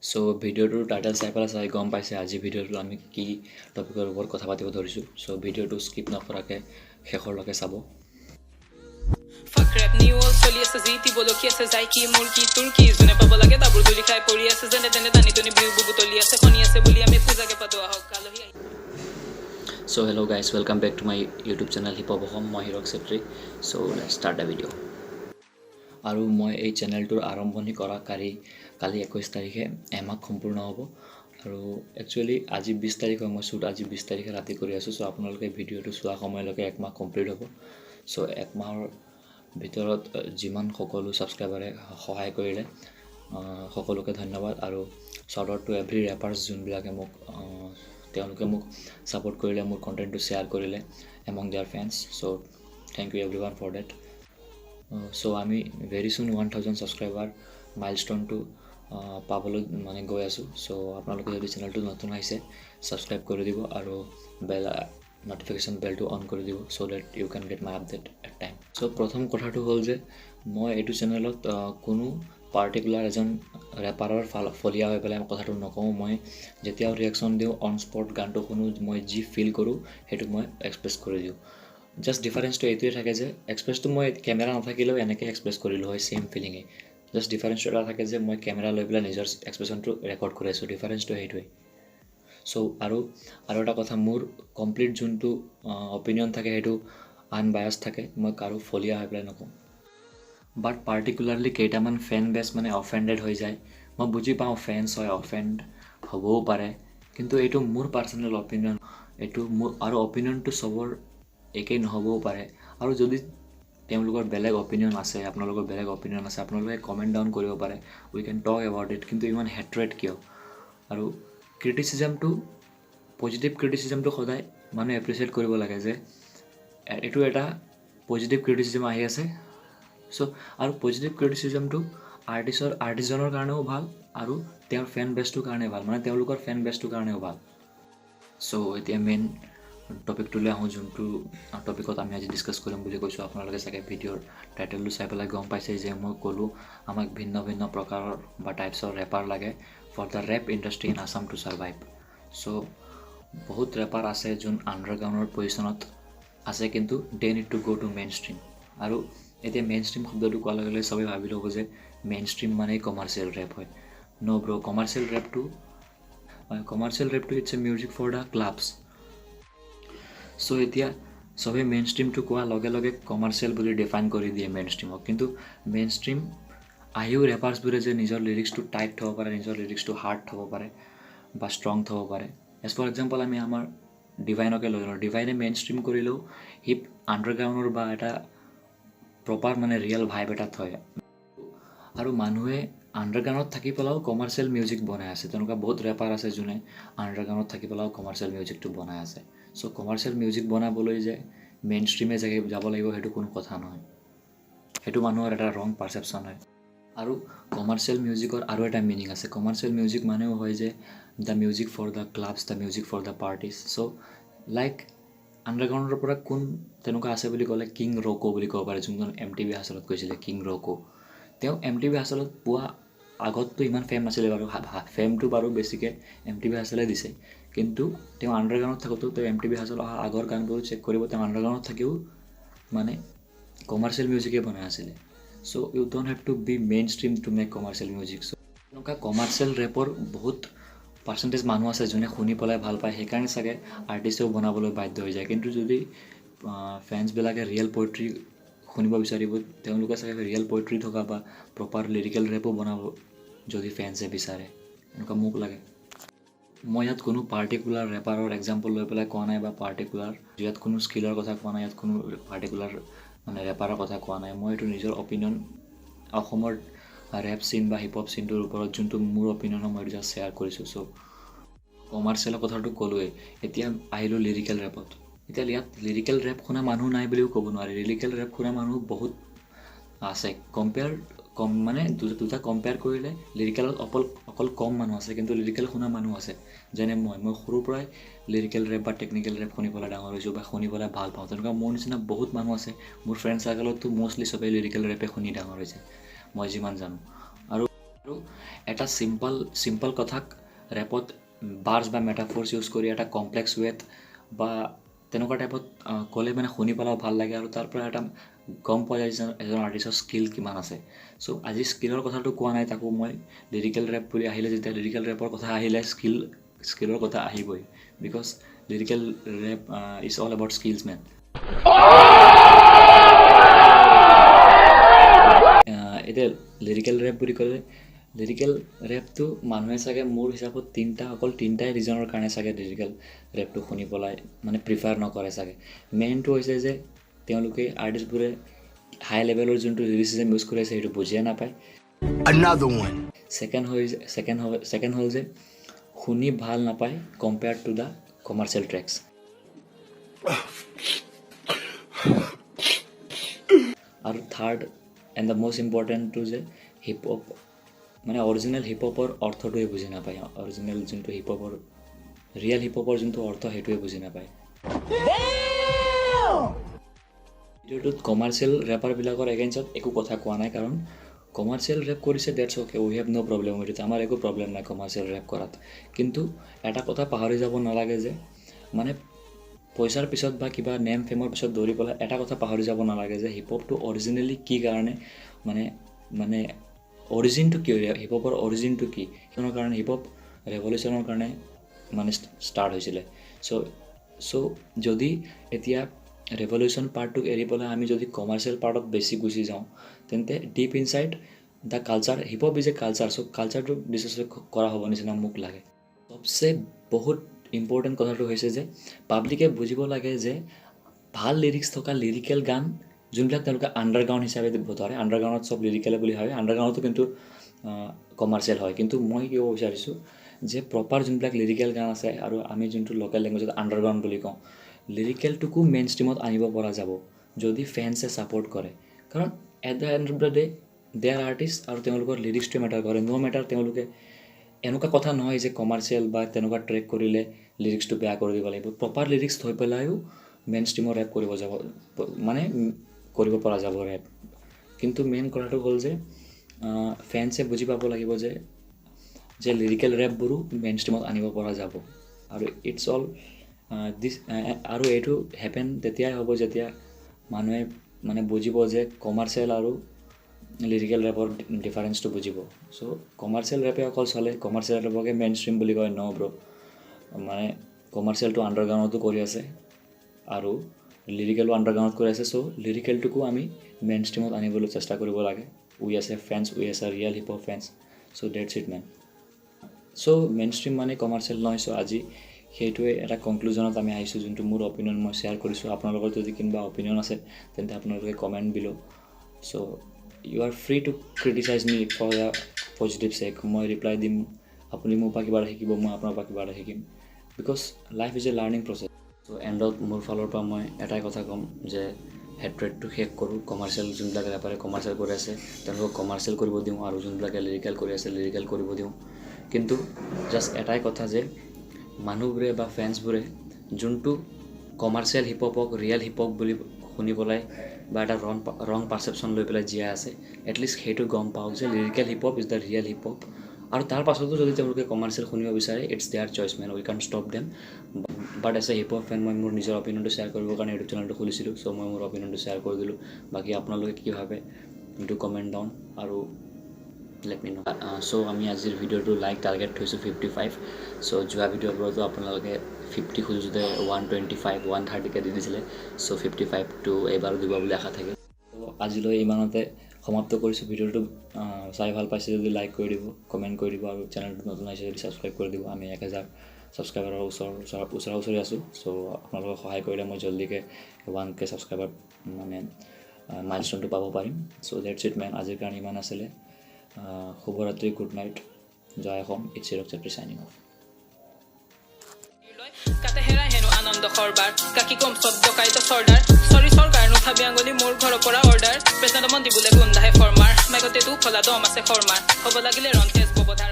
So ভিডিঅ'টোৰ title চাই পেলাই চাই গম পাইছে আজি ভিডিঅ'টো আমি কি টপিকৰ ওপৰত কথা পাতিব ধৰিছোঁ। সো ভিডিঅ'টো স্কিপ নকৰাকৈ শেষৰলৈকে চাব। ফাক্ৰেপ নিউজ চলি আছে যি টি বলকি আছে যাই কি মোৰ কি তোৰ কি যোনে পাব লাগে তাবোৰ তুলি খাই পৰি আছে যেনে তেনে টানি টনি বিহু বুবু তলি আছে শুনি আছে বুলি আমি পূজাকে পাতোৱা হওক আলহী so hello' guys, welcome back to my YouTube channel hip hop Assam. মই Hirak Chetri. So let's start the video'. আৰু মই এই চেনেলটোৰ আৰম্ভণি কৰা কালি 21 তাৰিখে এমাহ সম্পূৰ্ণ হ'ব। আৰু একচুৱেলি আজি 20 তাৰিখ হয়, মই শ্বুট আজি 20 তাৰিখে ৰাতি কৰি আছোঁ। চ' আপোনালোকে ভিডিঅ'টো চোৱা সময়লৈকে একমাহ কমপ্লিট হ'ব। চ' একমাহৰ ভিতৰত যিমান সকলো ছাবস্ক্ৰাইবাৰে সহায় কৰিলে সকলোকে ধন্যবাদ। আৰু shout out to every rappers যোনবিলাকে তেওঁলোকে মোক ছাপোৰ্ট কৰিলে, মোৰ কণ্টেণ্টটো শ্বেয়াৰ কৰিলে among their fans. So' thank you everyone for that. So' আমি ভেৰি চুন 1000 ছাবস্ক্ৰাইবাৰ মাইলষ্টনটো পাবলৈ গৈ আছোঁ। চ' আপোনালোকে যদি চেনেলটো নতুন আহিছে ছাবস্ক্ৰাইব কৰি দিব আৰু নটিফিকেশ্যন বেলটো অন কৰি দিব so' that you can get my update at time. So' প্ৰথম কথাটো হ'ল যে মই এইটো চেনেলত কোনো পাৰ্টিকুলাৰ এজন ৰেপাৰৰ ফলীয়া হৈ পেলাই কথাটো নকওঁ। মই যেতিয়াও ৰিয়েকশ্যন দিওঁ অন স্পট গানটো শুনো, মই যি ফিল কৰোঁ সেইটো মই এক্সপ্ৰেছ কৰি দিওঁ। জাষ্ট ডিফাৰেঞ্চটো এইটোৱে থাকে যে এক্সপ্ৰেছটো মই কেমেৰা নাথাকিলেও এনেকৈ এক্সপ্ৰেছ কৰিলোঁ হয়, ছেইম ফিলিঙে। জাষ্ট ডিফাৰেঞ্চটো এটা থাকে যে মই কেমেৰা লৈ পেলাই নিজৰ এক্সপ্ৰেশ্যনটো ৰেকৰ্ড কৰি আছোঁ। ডিফাৰেঞ্চটো সেইটোৱে। চ' আৰু এটা কথা, মোৰ কমপ্লিট যোনটো অপিনিয়ন থাকে সেইটো আনবায়াছ থাকে। মই কাৰো ফলীয়া হৈ পেলাই নকওঁ। বাট পাৰ্টিকুলাৰলি কেইটামান ফেন বেছ অফেণ্ডেড হৈ যায়। মই বুজি পাওঁ ফেন্স হয়, অফেণ্ড হ'বও পাৰে, কিন্তু এইটো মোৰ পাৰ্চনেল অপিনিয়ন। এইটো মোৰ আৰু অপিনিয়নটো চবৰ একেই নহ'বও পাৰে। আৰু যদি তেওঁলোকৰ বেলেগ অপিনিয়ন আছে, আপোনালোকৰ বেলেগ অপিনিয়ন আছে, আপোনালোকে কমেণ্ট ডাউন কৰিব পাৰে। We can talk about it. কিন্তু ইমান হেট্ৰেড কিয়? আৰু পজিটিভ ক্ৰিটিচিজমটো সদায় মানুহে এপ্ৰিচিয়েট কৰিব লাগে যে এইটো এটা পজিটিভ ক্ৰিটিচিজম আহি আছে। চ' আৰু পজিটিভ ক্ৰিটিচিজমটো আৰ্টিষ্টজনৰ কাৰণেও ভাল আৰু তেওঁৰ ফেন বেছটোৰ কাৰণে ভাল, তেওঁলোকৰ ফেন বেছটোৰ কাৰণেও ভাল। চ' এতিয়া মেইন টপিকটোলৈ আহোঁ, যোনটো টপিকত আমি আজি ডিছকাছ কৰিম বুলি কৈছোঁ। আপোনালোকে চাগে ভিডিঅ'ৰ টাইটেলটো চাই পেলাই গম পাইছে যে মই ক'লোঁ আমাক ভিন্ন ভিন্ন প্ৰকাৰৰ বা টাইপছৰ ৰেপাৰ লাগে for the rap industry in Assam to survive. So' বহুত ৰেপাৰ আছে যোন আণ্ডাৰগ্ৰাউণ্ডৰ পজিশ্যনত আছে, কিন্তু they need to go' to mainstream. আৰু এতিয়া মেইন ষ্ট্ৰীম শব্দটো কোৱাৰ লগে লগে চবেই ভাবি ল'ব যে মেইন ষ্ট্ৰীম মানেই কমাৰ্চিয়েল ৰেপ হয়। ন' ব্ৰ', কমাৰ্চিয়েল ৰেপটো it's a music for the clubs. So' এতিয়া চবেই মেইন ষ্ট্ৰীমটো কোৱাৰ লগে লগে কমাৰ্চিয়েল বুলি ডিফাইন কৰি দিয়ে মেইন ষ্ট্ৰীমক। কিন্তু মেইন ষ্ট্ৰীম আহিও ৰেপাৰ্ছবোৰে যে নিজৰ লিৰিক্সটো টাইট থ'ব পাৰে, নিজৰ লিৰিক্সটো হাৰ্ড থ'ব পাৰে বা ষ্ট্ৰং থ'ব পাৰে। এজ ফৰ এক্সাম্পল আমি আমাৰ ডিভাইনকে লৈ লওঁ। ডিভাইনে মেইন ষ্ট্ৰীম কৰিলেও সি আণ্ডাৰগ্ৰাউণ্ডৰ বা এটা প্ৰপাৰ ৰিয়েল ভাইব এটা থয়। আৰু মানুহে আণ্ডাৰগ্ৰাউণ্ডত থাকি পেলাইও কমাৰ্চিয়েল মিউজিক বনাই আছে। তেনেকুৱা বহুত ৰেপাৰ আছে যোনে আণ্ডাৰগ্ৰাউণ্ডত থাকি পেলাইও কমাৰ্চিয়েল মিউজিকটো বনাই আছে। চ' কমাৰ্চিয়েল মিউজিক বনাবলৈ যে মেইন ষ্ট্ৰীমে যাব লাগিব সেইটো কোনো কথা নহয়। সেইটো মানুহৰ এটা ৰং পাৰচেপশ্যন হয়। আৰু কমাৰ্চিয়েল মিউজিকৰ আৰু এটা মিনিং আছে। কমাৰ্চিয়েল মিউজিক মানেও হয় যে the music for the clubs, the music for the parties. So' like আণ্ডাৰগ্ৰাউণ্ডৰ পৰা কোন তেনেকুৱা আছে বুলি ক'লে কিং ৰ'ক' বুলি ক'ব পাৰে, যোনজন MTV হাছলত গৈছিলে। কিং ৰ'ক' তেওঁ MTV হাছলত পোৱা আগততো ইমান ফেম নাছিলে বাৰু। ফেমটো বাৰু বেছিকৈ MTV হাছলে দিছে, কিন্তু তেওঁ আণ্ডাৰগ্ৰাউণ্ডত থাকোঁতেও তেওঁ MTV হাছল অহা আগৰ গানবোৰ চেক কৰিব, তেওঁ আণ্ডাৰগ্ৰাউণ্ডত থাকিও কমাৰ্চিয়েল মিউজিকেই বনাই আছিলে। So' you don't have to be mainstream to make commercial music. So' এনেকুৱা কমাৰ্চিয়েল ৰেপৰ বহুত পাৰ্চেণ্টেজ মানুহ আছে যোনে শুনি পেলাই ভাল পায়, সেইকাৰণে চাগে আৰ্টিষ্টেও বনাবলৈ বাধ্য হৈ যায়। কিন্তু যদি ফেন্সবিলাকে ৰিয়েল প'য়েট্ৰি শুনিব বিচাৰিব, তেওঁলোকে চাগে ৰিয়েল প'য়েট্ৰি থকা বা প্ৰপাৰ লিৰিকেল ৰেপো বনাব যদি ফেন্সে বিচাৰে, এনেকুৱা মোক লাগে। মই ইয়াত কোনো পাৰ্টিকুলাৰ ৰেপাৰৰ এক্সাম্পল লৈ পেলাই কোৱা নাই বা ইয়াত কোনো স্কিলৰ কথা কোৱা নাই, ইয়াত কোনো পাৰ্টিকুলাৰ ৰেপাৰৰ কথা কোৱা নাই। মই এইটো নিজৰ অপিনিয়ন, অসমৰ ৰেপ চিন বা হিপ হপ চিনটোৰ ওপৰত যোনটো মোৰ অপিনিয়ন হয় মই এইটো জাষ্ট শ্বেয়াৰ কৰিছোঁ। চ' কমাৰ্চিয়েলৰ কথাটো ক'লোৱেই। এতিয়া আহিলোঁ লিৰিকেল ৰেপত। এতিয়া ইয়াত লিৰিকেল ৰেপ শুনা মানুহ নাই বুলিও ক'ব নোৱাৰি। লিৰিকেল ৰেপ শুনা মানুহ বহুত আছে। দুটা কম্পেয়াৰ কৰিলে লিৰিকেলত অকল কম মানুহ আছে, কিন্তু লিৰিকেল শুনা মানুহ আছে। যেনে মই সৰুৰ পৰাই লিৰিকেল ৰেপ বা টেকনিকেল ৰেপ শুনি পেলাই ডাঙৰ হৈছোঁ বা শুনি পেলাই ভাল পাওঁ। তেনেকুৱা মোৰ নিচিনা বহুত মানুহ আছে। মোৰ ফ্ৰেণ্ড চাৰ্কেলততো মষ্টলি চবেই লিৰিকেল ৰেপে শুনি ডাঙৰ হৈছে, মই যিমান জানো। আৰু আৰু এটা সিম্পল কথাক ৰেপত বাৰ্ছ বা মেটাফৰ্ছ ইউজ কৰি এটা কমপ্লেক্স ৱেত বা তেনেকুৱা টাইপত ক'লে মানে শুনি পেলাও ভাল লাগে আৰু তাৰ পৰা এটা গম পোৱা যায় যে এজন আৰ্টিষ্টৰ স্কিল কিমান আছে। চ' আজি স্কিলৰ কথাটো কোৱা নাই, তাকো মই লিৰিকেল ৰেপ বুলি আহিলে যেতিয়া লিৰিকেল ৰেপৰ কথা আহিলে স্কিলৰ কথা আহিবই, because lyrical rap is all about skills man. এতিয়া লিৰিকেল ৰেপ বুলি ক'লে লিৰিকেল ৰেপটো মানুহে চাগে মোৰ হিচাপত অকল তিনিটাই ৰিজনৰ কাৰণে চাগে লিৰিকেল ৰেপটো শুনি পেলাই মানে প্ৰিফাৰ নকৰে চাগে। মেইনটো হৈছে যে তেওঁলোকে আৰ্টিষ্টবোৰে হাই লেভেলৰ যোনটো লিৰিচিজম ইউজ কৰি আছে সেইটো বুজিয়ে নাপায়। ছেকেণ্ড হ'ল যে শুনি ভাল নাপায় কম্পেয়াৰ্ড টু দ্য কমাৰ্চিয়েল ট্ৰেক্স। আৰু থাৰ্ড এণ্ড দ্য মষ্ট ইম্পৰ্টেণ্টটো যে হিপ হপ মানে অৰিজিনেল হিপ হপৰ অৰ্থটোৱে বুজি নাপায়। অৰিজিনেল যোনটো হিপ হপৰ ৰিয়েল হিপ হপৰ যোনটো অৰ্থ সেইটোৱে বুজি নাপায়। ভিডিঅ'টোত কমাৰ্চিয়েল ৰেপাৰবিলাকৰ এগেইনষ্টত একো কথা কোৱা নাই, কাৰণ কমাৰ্চিয়েল ৰেপ কৰিছে that's okay, we have no' problem with it, আমাৰ একো প্ৰব্লেম নাই কমাৰ্চিয়েল ৰেপ কৰাত। কিন্তু এটা কথা পাহৰি যাব নালাগে যে মানে পইচাৰ পিছত বা কিবা নেম ফেমৰ পিছত দৌৰি পেলাই এটা কথা পাহৰি যাব নালাগে যে হিপ হপটো অৰিজিনেলি কি কাৰণে মানে অৰিজিনটো কি, হিপ হপৰ অৰিজিনটো কি, কিয়ৰ কাৰণে হিপ হপ ৰেভলিউশ্যনৰ কাৰণে মানে ষ্টাৰ্ট হৈছিলে। চ' যদি এতিয়া ৰেভলিউশ্যন পাৰ্টটোক এৰি পেলাই আমি যদি কমাৰ্চিয়েল পাৰ্টত বেছি গুচি যাওঁ তেন্তে deep inside the culture hip hop is a culture, so' কালচাৰটো ডিছৰেচপেক্ট কৰা হ'ব নিচিনা মোক লাগে। চবচে বহুত ইম্পৰ্টেণ্ট কথাটো হৈছে যে পাব্লিকে বুজিব লাগে যে ভাল লিৰিক্স থকা লিৰিকেল গান যোনবিলাক তেওঁলোকে আণ্ডাৰগ্ৰাউণ্ড হিচাপে ধৰে, আণ্ডাৰগ্ৰাউণ্ডত চব লিৰিকেলে বুলি ভাবে, আণ্ডাৰগ্ৰাউণ্ডতো কিন্তু কমাৰ্চিয়েল হয়। কিন্তু মই কি ক'ব বিচাৰিছোঁ যে প্ৰপাৰ যোনবিলাক লিৰিকেল গান আছে আৰু আমি যোনটো লোকেল লেংগুৱেজত আণ্ডাৰগ্ৰাউণ্ড বুলি কওঁ, লিৰিকেলটোকো মেইন ষ্ট্ৰীমত আনিব পৰা যাব যদি ফেন্সে ছাপোৰ্ট কৰে। কাৰণ at the and of the day De R artist আৰু তেওঁলোকৰ লিৰিক্সটোৱে মেটাৰ কৰে। ন' মেটাৰ তেওঁলোকে এনেকুৱা কথা নহয় যে কমাৰ্চিয়েল বা তেনেকুৱা ট্ৰেক কৰিলে লিৰিক্সটো বেয়া কৰি দিব লাগিব। প্ৰপাৰ লিৰিক্স থৈ পেলাইও মেইন ষ্ট্ৰীমৰ ৰেপ কৰিব পৰা যাব ৰেপ। কিন্তু মেইন কথাটো হ'ল যে ফেন্সে বুজি পাব লাগিব যে লিৰিকেল ৰেপবোৰো মেইন ষ্ট্ৰীমত আনিব পৰা যাব। আৰু ইটছ অল দিছ আৰু এইটো হেপেন তেতিয়াই হ'ব যেতিয়া মানুহে মানে বুজিব যে কমাৰ্চিয়েল আৰু লিৰিকেল ৰেপৰ ডিফাৰেঞ্চটো বুজিব। চ' কমাৰ্চিয়েল ৰেপে অকল চলে, কমাৰ্চিয়েল ৰেপকে মেইন ষ্ট্ৰীম বুলি কয়, ন' ব্ৰ'। মানে কমাৰ্চিয়েলটো আণ্ডাৰগ্ৰাউণ্ডতো কৰি আছে আৰু লিৰিকেলো আণ্ডাৰগ্ৰাউণ্ডত কৰি আছে। চ' লিৰিকেলটোকো আমি মেইন ষ্ট্ৰীমত আনিবলৈ চেষ্টা কৰিব লাগে। উই আছে ফেন্স, উই আছে real hip hop fans, so' that's it man. So' mainstream মানে কমাৰ্চিয়েল নহয়। চ' আজি সেইটোৱে এটা কনক্লুজনত আমি আহিছোঁ, যোনটো মোৰ অপিনিয়ন মই শ্বেয়াৰ কৰিছোঁ। আপোনালোকৰ যদি কোনোবা অপিনিয়ন আছে তেন্তে আপোনালোকে comment below. So' you are free to criticise me for the positive sake. মই ৰিপ্লাই দিম, আপুনি মোৰ পৰা কিবা এটা শিকিব, মই আপোনাৰ পৰা কিবা এটা শিকিম, because life is a learning process. So' এণ্ডত মোৰ ফালৰ পৰা মই এটাই কথা ক'ম যে হেট্ৰেডটো শেষ কৰোঁ। কমাৰ্চিয়েল যোনবিলাক ৰেপাৰে কমাৰ্চিয়েল কৰি আছে তেওঁলোকক কমাৰ্চিয়েল কৰিব দিওঁ আৰু যোনবিলাকে লিৰিকেল কৰি আছে লিৰিকেল কৰিব দিওঁ। কিন্তু জাষ্ট এটাই কথা যে মানুহবোৰে বা ফেন্সবোৰে যোনটো কমাৰ্চিয়েল হিপ হপক ৰিয়েল হিপ হপ বুলি শুনি পেলাই বা এটা ৰং পাৰচেপশ্যন লৈ পেলাই জীয়াই আছে, এটলিষ্ট সেইটো গম পাওক যে lyrical hip hop is the real hip hop. আৰু তাৰ পাছতো যদি তেওঁলোকে কমাৰ্চিয়েল শুনিব বিচাৰে, it's their choice man, we can stop them. But as a hip hop fan মই মোৰ নিজৰ অপিনিয়নটো শ্বেয়াৰ কৰিবৰ কাৰণে ইউটিউব চেনেলটো খুলিছিলোঁ। চ' মই মোৰ অপিনিয়নটো শ্বেয়াৰ কৰি দিলোঁ। বাকী আপোনালোকে কি ভাবে ডু কমেণ্ট ডাউন আৰু লেট মি ন'। চ' আমি আজিৰ ভিডিঅ'টো লাইক টাৰ্গেট থৈছোঁ 55। চ' যোৱা ভিডিঅ'বোৰতো আপোনালোকে 50 খুজোঁতে 125 130কৈ দি দিছিলে। চ' 55টো এইবাৰো দিব বুলি আশা থাকে। চ' আজিলৈ ইমানতে সমাপ্ত কৰিছোঁ ভিডিঅ'টো। চাই ভাল পাইছে যদি লাইক কৰি দিব, কমেণ্ট কৰি দিব আৰু চেনেলটো নতুন আহিছে যদি ছাবস্ক্ৰাইব কৰি দিব। আমি 1000 ছাবস্ক্ৰাইবাৰৰ ওচৰা-ওচৰি আছোঁ। চ' আপোনালোকক সহায় কৰিলে মই জল্দিকৈ 1K ছাবস্ক্ৰাইবাৰ মানে মাইলষ্টনটো পাব পাৰিম। চ' ডেটছ ইট মেন, আজিৰ কাৰণে ইমান আছিলে। শুভৰাত্ৰি, গুড নাইট, জয় Assam, it's Hirak Chetry signing off. কাতে হেৰাই হেনো আনন্দ সৰবাৰ, কাকি কম শব্দ কাইত চৰ্দাৰ, চৰি চৰকাৰ নুঠাবি আঙুলি মোৰ ঘৰৰ পৰা অৰ্ডাৰ, প্ৰেচিডেণ্ট মন্ত্ৰী বোলে গুণ্ডাহে ফৰমাৰ, মাইকতে তো ফলা দম আছে শৰ্মাৰ, হ'ব লাগিলে ৰন্তেজ ববধাৰ।